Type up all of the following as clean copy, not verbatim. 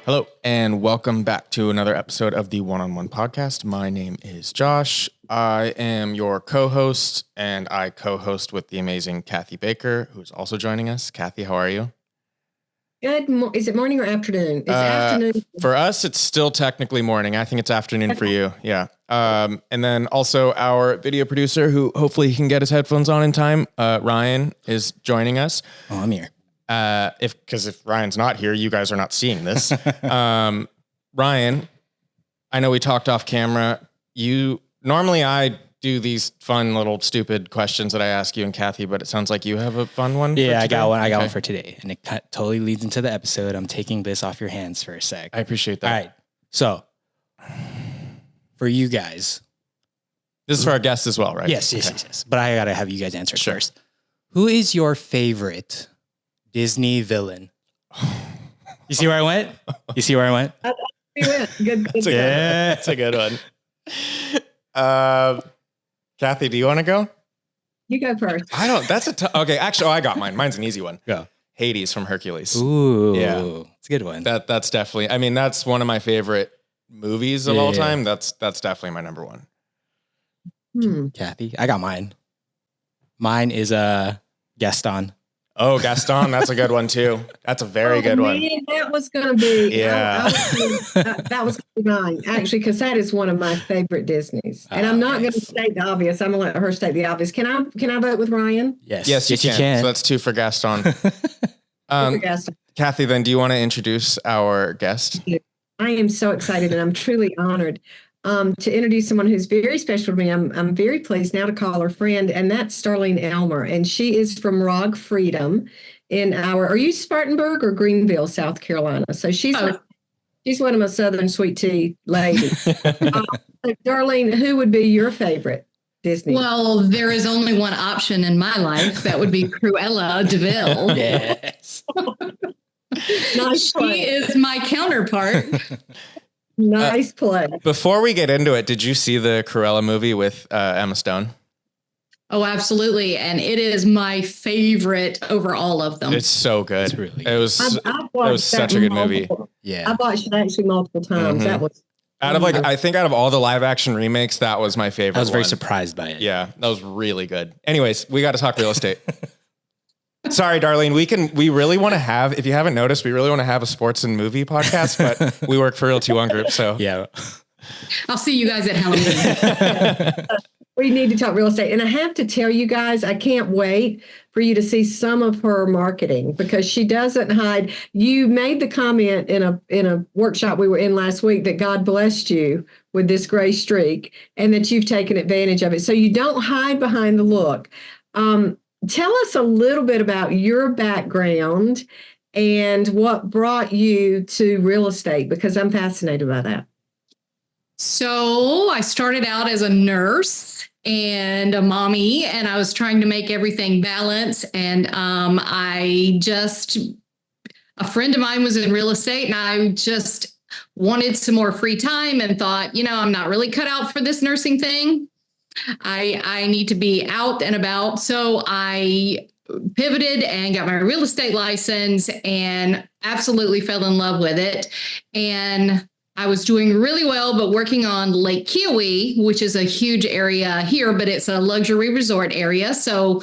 Hello, and welcome back to another episode of the One-on-One Podcast. My name is Josh. I am your co-host, and I co-host with the amazing Kathy Baker, who's also joining us. Kathy, how are you? Good. Is it morning or afternoon? It's afternoon. For us, it's still technically morning. I think it's afternoon for you. Yeah. And then also our video producer, who hopefully he can get his headphones on in time, Ryan, is joining us. Oh, I'm here. If Ryan's not here, you guys are not seeing this. Ryan, I know we talked off camera. Normally I do these fun little stupid questions that I ask you and Kathy, but it sounds like you have a fun one. Yeah, I got one. I got one for today, and it totally leads into the episode. I'm taking this off your hands for a sec. I appreciate that. All right. So for you guys, this is for our guests as well, right? Yes. But I gotta have you guys answer it first. Who is your favorite Disney villain? You see where I went? Good. That's a good one. Kathy, do you want to go? You go first. Okay, actually, I got mine. Mine's an easy one. Go. Hades from Hercules. Ooh. Yeah. It's a good one. That's definitely, that's one of my favorite movies of all time. That's definitely my number one. Kathy, I got mine. Mine is Gaston. Oh, Gaston, that's a good one too. That's a very good one. That was going to be, yeah. That was mine, actually, because that is one of my favorite Disneys. And I'm not going to state the obvious. I'm going to let her state the obvious. Can I vote with Ryan? Yes, you can. So that's 2 for Gaston. Kathy, then do you want to introduce our guest? I am so excited and I'm truly honored to introduce someone who's very special to me. I'm very pleased now to call her friend, and that's Darlene Elmer. And she is from ROG Freedom are you Spartanburg or Greenville, South Carolina? So she's one of my Southern sweet tea ladies. Darlene, who would be your favorite Disney? Well, there is only one option in my life. That would be Cruella de Vil. Yes. She is my counterpart. Nice play. Before we get into it, did you see the Cruella movie with Emma Stone? Oh, absolutely. And it is my favorite over all of them. It's so good. It was such a good movie. Yeah. I've watched it actually multiple times. That was out of all the live action remakes, that was my favorite. I was very surprised by it. Yeah, that was really good. Anyways, we got to talk real estate. Sorry, Darlene. We really want to have, if you haven't noticed, we really want to have a sports and movie podcast, but we work for Realty ONE Group. So yeah, I'll see you guys at Halloween. We need to talk real estate. And I have to tell you guys, I can't wait for you to see some of her marketing because she doesn't hide. You made the comment in a workshop we were in last week that God blessed you with this gray streak and that you've taken advantage of it. So you don't hide behind the look. Tell us a little bit about your background and what brought you to real estate, because I'm fascinated by that. So I started out as a nurse and a mommy, and I was trying to make everything balance. And a friend of mine was in real estate, and I just wanted some more free time and thought, I'm not really cut out for this nursing thing. I need to be out and about. So I pivoted and got my real estate license and absolutely fell in love with it. And I was doing really well, but working on Lake Kiowee, which is a huge area here, but it's a luxury resort area. So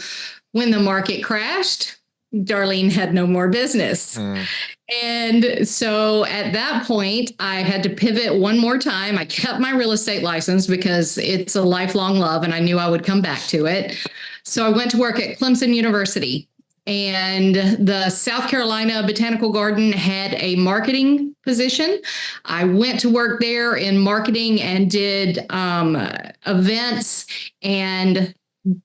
when the market crashed, Darlene had no more business. And so at that point, I had to pivot one more time. I kept my real estate license because it's a lifelong love and I knew I would come back to it. So I went to work at Clemson University, and the South Carolina Botanical Garden had a marketing position. I went to work there in marketing and did events and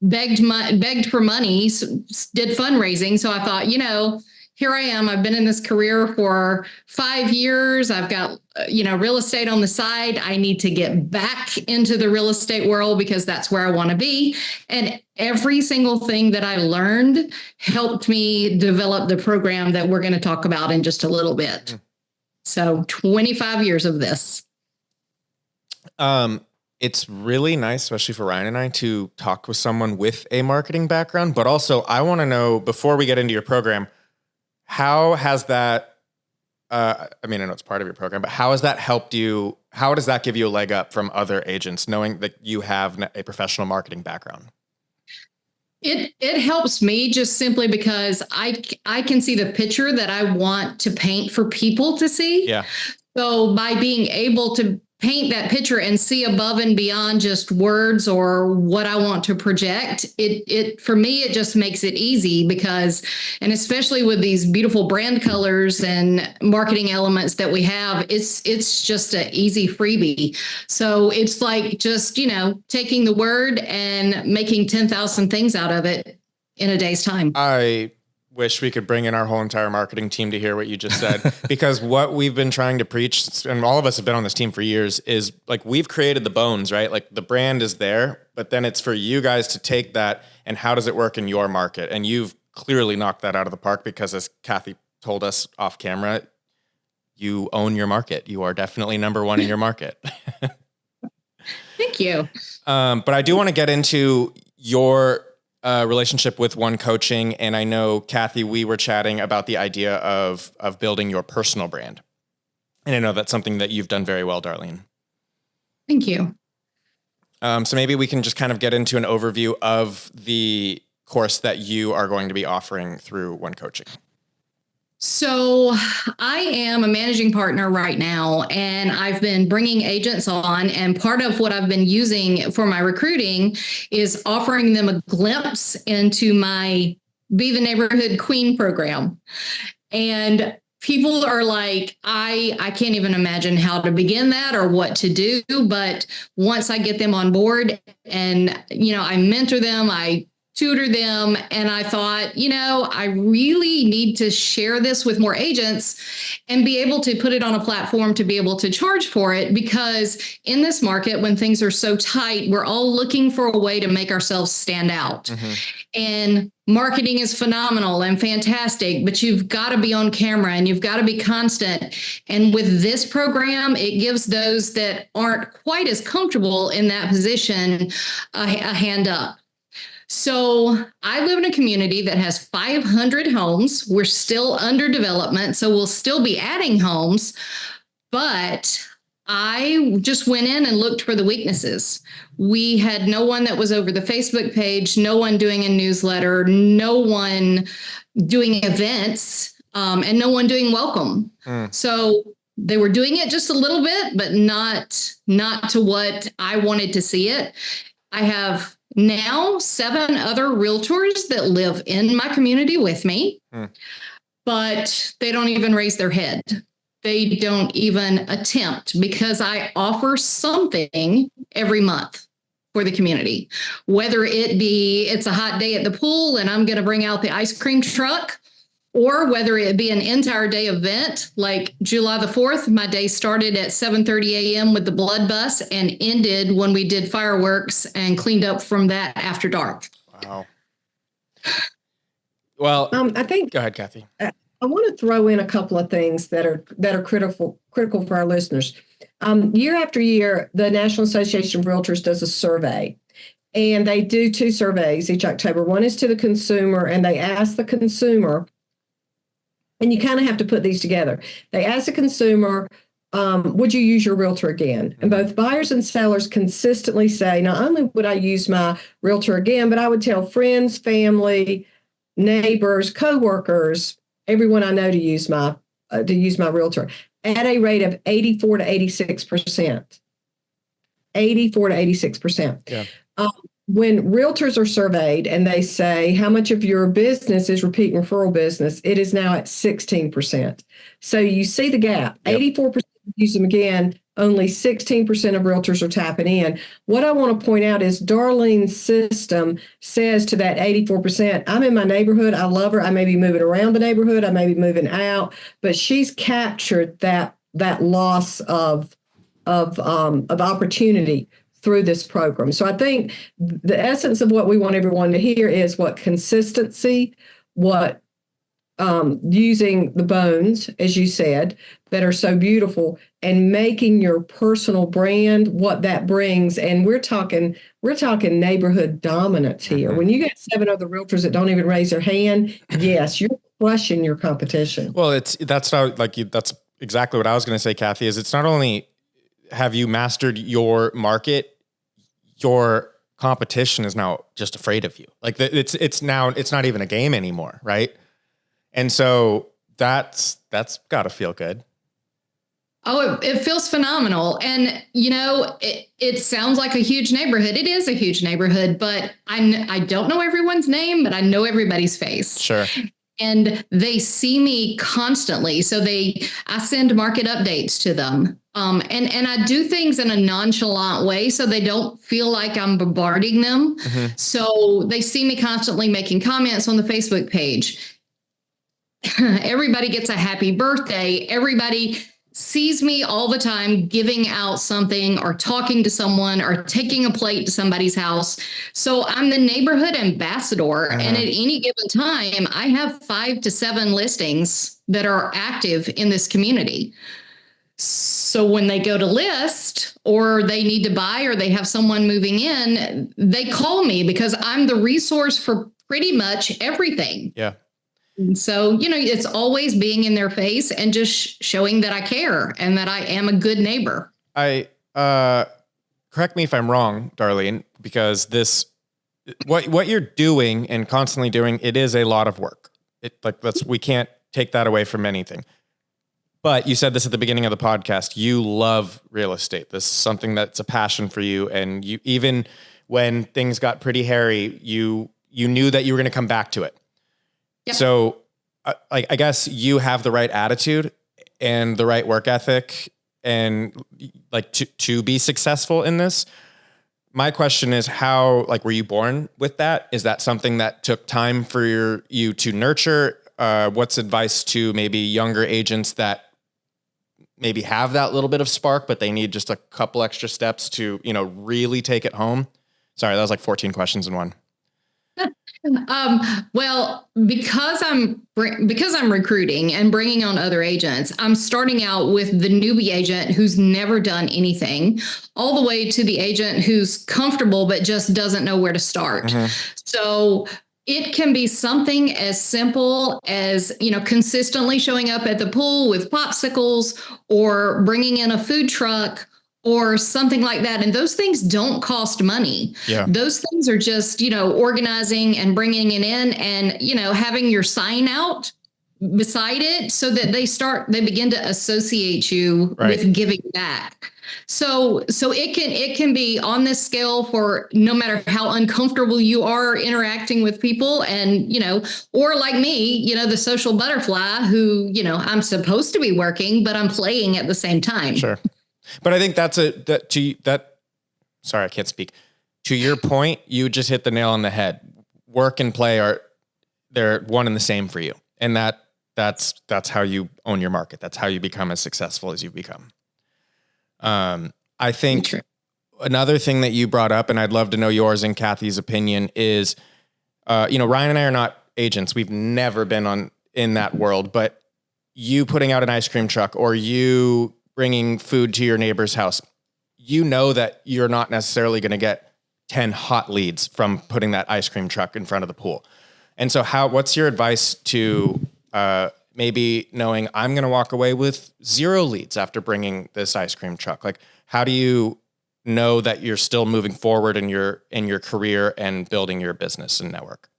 begged for money, did fundraising. So I thought, here I am. I've been in this career for 5 years. I've got, real estate on the side. I need to get back into the real estate world because that's where I want to be. And every single thing that I learned helped me develop the program that we're going to talk about in just a little bit. So 25 years of this. It's really nice, especially for Ryan and I, to talk with someone with a marketing background. But also, I want to know, before we get into your program, how has that I mean, I know it's part of your program, but how has that helped you? How does that give you a leg up from other agents, knowing that you have a professional marketing background? It helps me just simply because I can see the picture that I want to paint for people to see. Yeah. So by being able to paint that picture and see above and beyond just words or what I want to project, it for me, it just makes it easy because, and especially with these beautiful brand colors and marketing elements that we have, it's just an easy freebie. So it's like just, taking the word and making 10,000 things out of it in a day's time. I wish we could bring in our whole entire marketing team to hear what you just said, because what we've been trying to preach, and all of us have been on this team for years, is like, we've created the bones, right? Like the brand is there, but then it's for you guys to take that and how does it work in your market? And you've clearly knocked that out of the park because, as Kathy told us off camera, you own your market. You are definitely number one in your market. Thank you. But I do want to get into your relationship with One Coaching. And I know, Kathy, we were chatting about the idea of building your personal brand. And I know that's something that you've done very well, Darlene. Thank you. So maybe we can just kind of get into an overview of the course that you are going to be offering through One Coaching. So I am a managing partner right now, and I've been bringing agents on. And part of what I've been using for my recruiting is offering them a glimpse into my Be the Neighborhood Queen program. And people are like, I can't even imagine how to begin that or what to do. But once I get them on board and, I mentor them, I tutor them. And I thought, I really need to share this with more agents and be able to put it on a platform to be able to charge for it. Because in this market, when things are so tight, we're all looking for a way to make ourselves stand out. Mm-hmm. And marketing is phenomenal and fantastic, but you've got to be on camera and you've got to be constant. And with this program, it gives those that aren't quite as comfortable in that position a hand up. So I live in a community that has 500 homes. We're still under development, so we'll still be adding homes. But I just went in and looked for the weaknesses. We had no one that was over the Facebook page, no one doing a newsletter, no one doing events, and no one doing welcome. So they were doing it just a little bit, but not to what I wanted to see it. I have now 7 other realtors that live in my community with me, but they don't even raise their head. They don't even attempt, because I offer something every month for the community, whether it be it's a hot day at the pool and I'm going to bring out the ice cream truck, or whether it be an entire day event like July the 4th. My day started at 7:30 a.m. with the blood bus and ended when we did fireworks and cleaned up from that after dark. Wow. Well, I think. Go ahead, Kathy. I want to throw in a couple of things that are critical for our listeners. Year after year, the National Association of Realtors does a survey, and they do 2 surveys each October. One is to the consumer, and they ask the consumer. And you kind of have to put these together. They ask the consumer, would you use your realtor again? And both buyers and sellers consistently say, not only would I use my realtor again, but I would tell friends, family, neighbors, coworkers, everyone I know to use my realtor at a rate of 84 to 86%. 84 to 86%. Yeah. When realtors are surveyed and they say how much of your business is repeat and referral business, it is now at 16%. So you see the gap. Yep. 84% use them again. Only 16% of realtors are tapping in. What I want to point out is Darlene's system says to that 84%, I'm in my neighborhood. I love her. I may be moving around the neighborhood. I may be moving out, but she's captured that loss of opportunity through this program. So I think the essence of what we want everyone to hear is what consistency, what using the bones, as you said, that are so beautiful, and making your personal brand, what that brings. And we're talking neighborhood dominance here. When you get 7 other realtors that don't even raise their hand, yes, crushing your competition. Well, that's exactly what I was going to say, Kathy, is it's not only have you mastered your market, your competition is now just afraid of you. Like it's not even a game anymore. Right. And so that's gotta feel good. Oh, it feels phenomenal. And, it sounds like a huge neighborhood. It is a huge neighborhood, but I don't know everyone's name, but I know everybody's face. Sure. And they see me constantly. So I send market updates to them. And I do things in a nonchalant way so they don't feel like I'm bombarding them. Mm-hmm. So they see me constantly making comments on the Facebook page. Everybody gets a happy birthday. Everybody sees me all the time giving out something or talking to someone or taking a plate to somebody's house. So I'm the neighborhood ambassador. Uh-huh. And at any given time, I have 5 to 7 listings that are active in this community. So when they go to list or they need to buy or they have someone moving in, they call me because I'm the resource for pretty much everything. Yeah. And so, it's always being in their face and just showing that I care and that I am a good neighbor. Correct me if I'm wrong, Darlene, because what you're doing and constantly doing, it is a lot of work. We can't take that away from anything. But you said this at the beginning of the podcast, you love real estate. This is something that's a passion for you. And you, even when things got pretty hairy, you knew that you were going to come back to it. Yep. So I guess you have the right attitude and the right work ethic and to be successful in this. My question is were you born with that? Is that something that took time for you to nurture? What's advice to maybe younger agents that maybe have that little bit of spark, but they need just a couple extra steps to, really take it home? Sorry, that was like 14 questions in one. Well, because I'm recruiting and bringing on other agents, I'm starting out with the newbie agent who's never done anything, all the way to the agent who's comfortable but just doesn't know where to start. Mm-hmm. So it can be something as simple as, consistently showing up at the pool with popsicles or bringing in a food truck or something like that. And those things don't cost money. Yeah. Those things are just, organizing and bringing it in and, having your sign out beside it so that they begin to associate you with giving back. So it can be on this scale for no matter how uncomfortable you are interacting with people and, or like me, the social butterfly who, I'm supposed to be working, but I'm playing at the same time. Sure. But I think sorry, I can't speak. To your point, you just hit the nail on the head. Work and play they're one and the same for you. And that's how you own your market. That's how you become as successful as you've become. I think another thing that you brought up, and I'd love to know yours and Kathy's opinion is, Ryan and I are not agents. We've never been in that world, but you putting out an ice cream truck or you bringing food to your neighbor's house, that you're not necessarily going to get 10 hot leads from putting that ice cream truck in front of the pool. And so what's your advice to maybe knowing I'm going to walk away with 0 leads after bringing this ice cream truck? Like, how do you know that you're still moving forward in your career and building your business and network?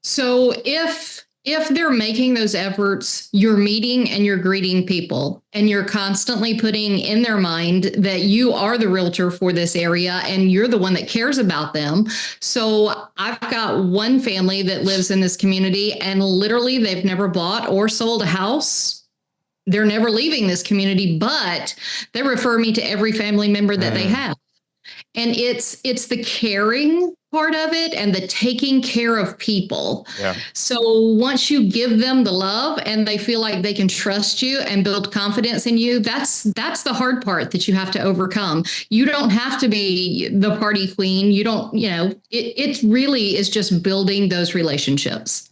So if they're making those efforts, you're meeting and you're greeting people and you're constantly putting in their mind that you are the realtor for this area and you're the one that cares about them. So I've got one family that lives in this community and literally they've never bought or sold a house. They're never leaving this community, but they refer me to every family member that they have. And it's the caring part of it and the taking care of people. Yeah. So once you give them the love and they feel like they can trust you and build confidence in you, that's the hard part that you have to overcome. You don't have to be the party queen. You don't, it really is just building those relationships.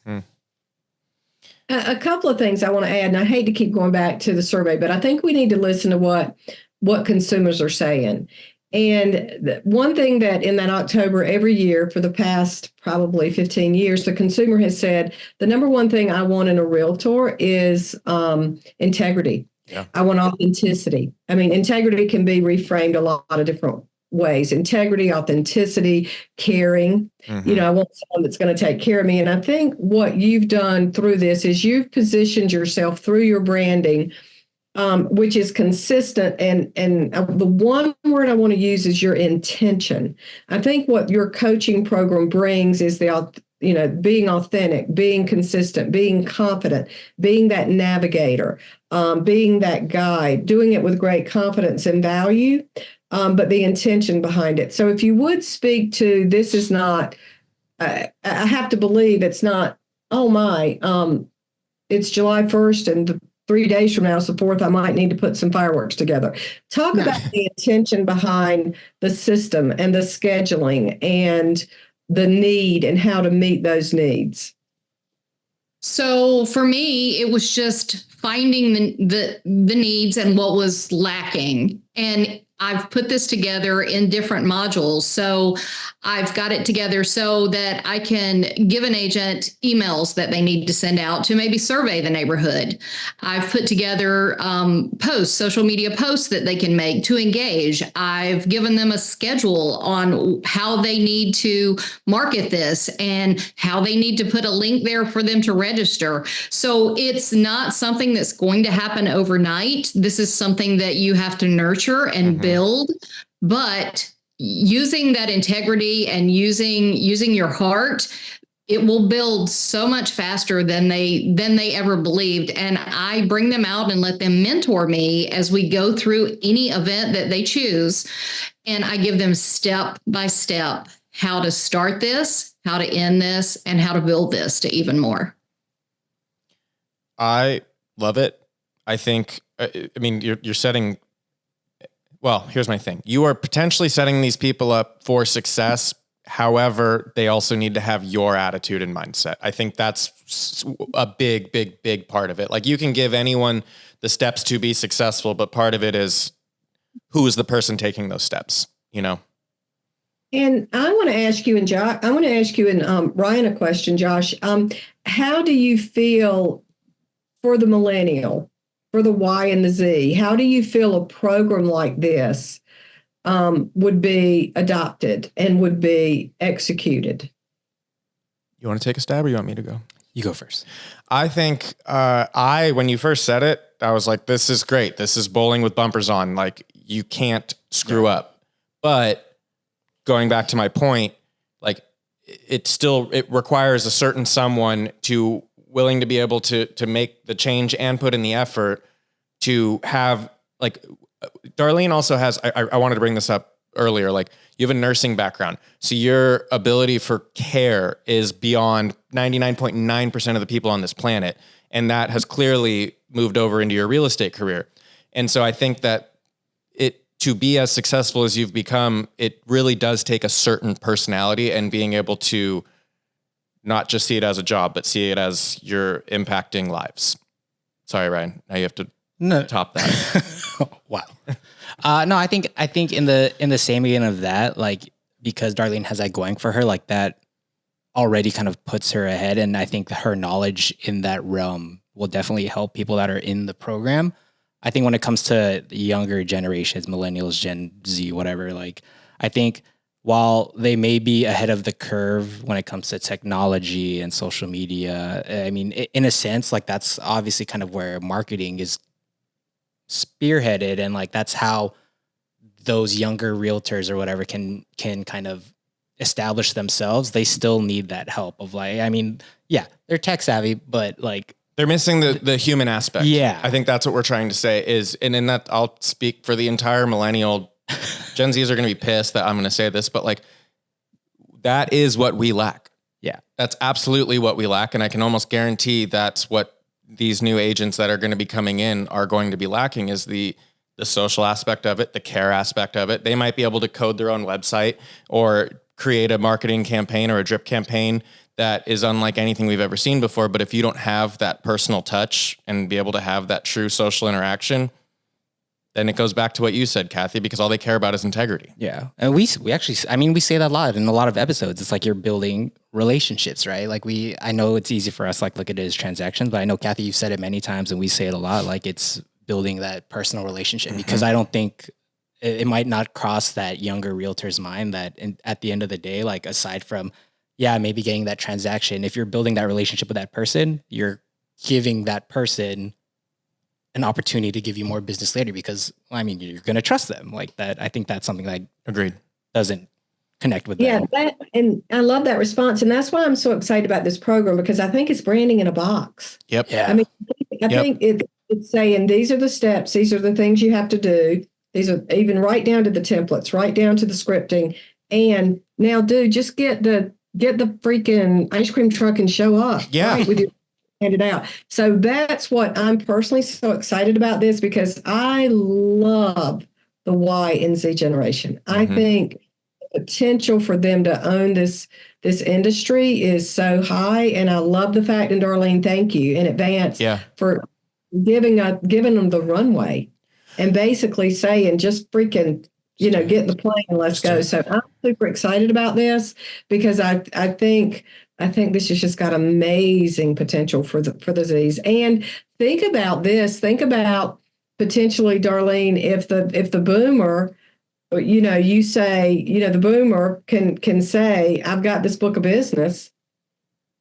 A couple of things I want to add, and I hate to keep going back to the survey, but I think we need to listen to what consumers are saying. And one thing that in that October every year for the past probably 15 years, the consumer has said, the number one thing I want in a realtor is integrity. Yeah. I want authenticity. I mean, integrity can be reframed a lot of different ways. Integrity, authenticity, caring. Mm-hmm. I want someone that's going to take care of me. And I think what you've done through this is you've positioned yourself through your branding, which is consistent. And the one word I want to use is your intention. I think what your coaching program brings is being authentic, being consistent, being confident, being that navigator, being that guide, doing it with great confidence and value, but the intention behind it. So if you would speak to, this is not, I have to believe it's not, oh my, it's July 1st and 3 days from now, so 4th, I might need to put some fireworks together. Talk about the intention behind the system and the scheduling and the need and how to meet those needs. So for me, it was just finding the needs and what was lacking. And I've put this together in different modules. So I've got it together so that I can give an agent emails that they need to send out to maybe survey the neighborhood. I've put together posts, social media posts that they can make to engage. I've given them a schedule on how they need to market this and how they need to put a link there for them to register. So it's not something that's going to happen overnight. This is something that you have to nurture and build, but using that integrity and using your heart, it will build so much faster than they ever believed. And I bring them out and let them mentor me as we go through any event that they choose. And I give them step by step how to start this, how to end this, and how to build this to even more. I love it. I think, you're setting, well, here's my thing. You are potentially setting these people up for success. However, they also need to have your attitude and mindset. I think that's a big, big, big part of it. Like, you can give anyone the steps to be successful, but part of it is who is the person taking those steps, And I want to ask you and Ryan a question, Josh. How do you feel for the millennial, for the Y and the Z? How do you feel a program like this would be adopted and would be executed? You want to take a stab or you want me to go? You go first. I think when you first said it, I was like, this is great. This is bowling with bumpers on. Like, you can't screw up. But going back to my point, like, it requires a certain someone willing to be able to make the change and put in the effort to have, like, Darlene also has, I wanted to bring this up earlier, like, you have a nursing background. So your ability for care is beyond 99.9% of the people on this planet. And that has clearly moved over into your real estate career. And so I think that to be as successful as you've become, it really does take a certain personality and being able to not just see it as a job, but see it as you're impacting lives. Sorry, Ryan. Now you have to top that. Wow. No, I think in the same vein of that, like, because Darlene has that going for her, like, that already kind of puts her ahead. And I think her knowledge in that realm will definitely help people that are in the program. I think when it comes to the younger generations, millennials, Gen Z, whatever, like, I think while they may be ahead of the curve when it comes to technology and social media, I mean, in a sense, like, that's obviously kind of where marketing is spearheaded. And, like, that's how those younger realtors or whatever can kind of establish themselves. They still need that help of, like, I mean, yeah, they're tech savvy, but, like, they're missing the human aspect. Yeah. I think that's what we're trying to say is, and in that, I'll speak for the entire millennial. Gen Zs are going to be pissed that I'm going to say this, but, like, that is what we lack. Yeah. That's absolutely what we lack. And I can almost guarantee that's what these new agents that are going to be coming in are going to be lacking, is the social aspect of it, the care aspect of it. They might be able to code their own website or create a marketing campaign or a drip campaign that is unlike anything we've ever seen before. But if you don't have that personal touch and be able to have that true social interaction, then it goes back to what you said, Kathy, because all they care about is integrity. Yeah. And we actually, I mean, we say that a lot in a lot of episodes. It's like you're building relationships, right? Like I know it's easy for us, like look at it as transactions, but I know Kathy, you've said it many times and we say it a lot, like it's building that personal relationship because I don't think it might not cross that younger realtor's mind that at the end of the day, like aside from, maybe getting that transaction, if you're building that relationship with that person, you're giving that person an opportunity to give you more business later because I mean you're going to trust them like that. I think that's something that agreed doesn't connect with them. And I love that response, and that's why I'm so excited about this program because I think it's branding in a box. Yep. Yeah. I mean, I think it's saying these are the steps, these are the things you have to do. These are even right down to the templates, right down to the scripting, and now just get the freaking ice cream truck and show up. Yeah. Right, with your handed out. So that's what I'm personally so excited about this because I love the Y and Z generation. I think the potential for them to own this industry is so high. And I love the fact, and Darlene, thank you in advance for giving them the runway and basically saying just freaking, get in the plane and let's go. So I'm super excited about this because I think this has just got amazing potential for the Z's. And think about this. Think about potentially, Darlene, if the boomer, you say, the boomer can say, I've got this book of business,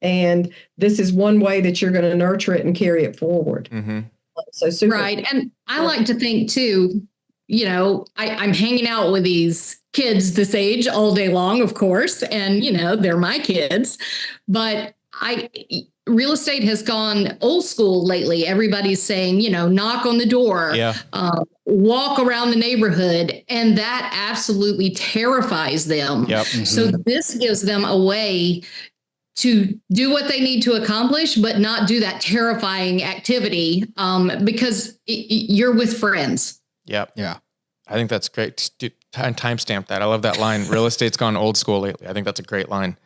and this is one way that you're going to nurture it and carry it forward. Mm-hmm. So super. Right. And I like to think too, I'm hanging out with these kids this age all day long, of course, and, they're my kids, but real estate has gone old school lately. Everybody's saying, knock on the door, walk around the neighborhood, and that absolutely terrifies them. Yep. Mm-hmm. So this gives them a way to do what they need to accomplish, but not do that terrifying activity because you're with friends. Yep. Yeah. I think that's great. Timestamp that. I love that line. Real estate's gone old school lately. I think that's a great line.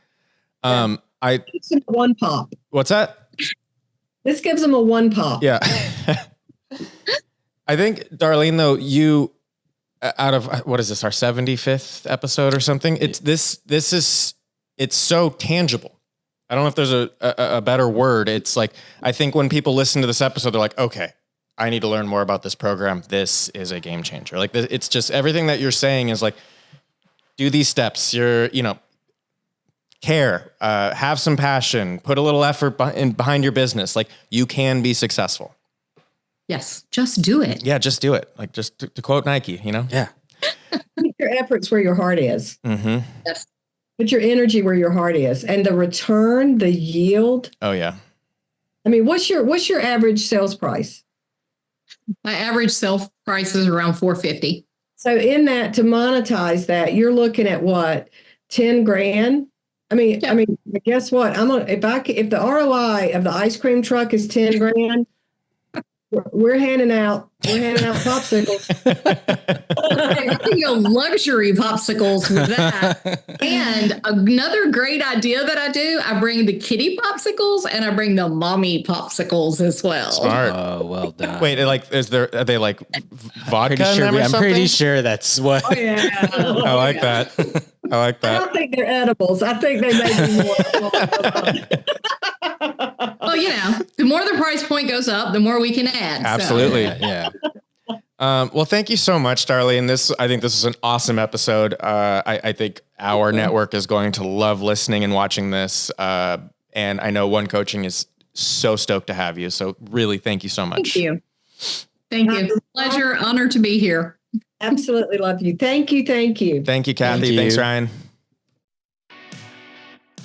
Gives them one pop. What's that? This gives them a one pop. Yeah. I think, Darlene, though, you out of what is this, our 75th episode or something? It's so tangible. I don't know if there's a better word. It's like, I think when people listen to this episode, they're like, okay, I need to learn more about this program. This is a game changer. Like, it's just everything that you're saying is like, do these steps. Care, have some passion, put a little effort behind your business. Like, you can be successful. Yes. Just do it. Yeah. Just do it. Like, just to quote Nike, Yeah. Put your efforts where your heart is. Mm-hmm. Yes. Put your energy where your heart is, and the return, the yield. Oh yeah. I mean, what's your average sales price? My average sale price is around $450. So in that, to monetize that, you're looking at what, 10 grand? I mean, guess what? If the ROI of the ice cream truck is 10 grand, we're handing out popsicles. I can go luxury popsicles with that. And another great idea that I do, I bring the kitty popsicles and I bring the mommy popsicles as well. Smart. Oh, well done. Wait, are they like vodka? I'm pretty sure that's what. Oh yeah. I like that. I like I that. don't think they're edibles. I think they may be more. Well, the more the price point goes up, the more we can add. Absolutely. Yeah. Well, thank you so much, Darlene. I think this is an awesome episode. I think our network is going to love listening and watching this. And I know One Coaching is so stoked to have you. So really, thank you so much. Thank you. Pleasure, honor to be here. Absolutely love you. Thank you. Thank you, Kathy. Thank you. Thanks, Ryan.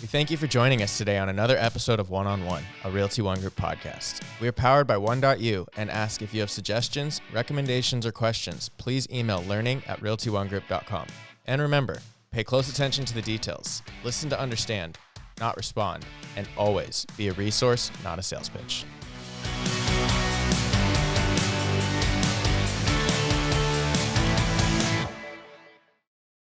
We thank you for joining us today on another episode of One on One, a Realty ONE Group podcast. We are powered by One.U and ask if you have suggestions, recommendations, or questions, please email learning@realtyonegroup.com. And remember, pay close attention to the details, listen to understand, not respond, and always be a resource, not a sales pitch.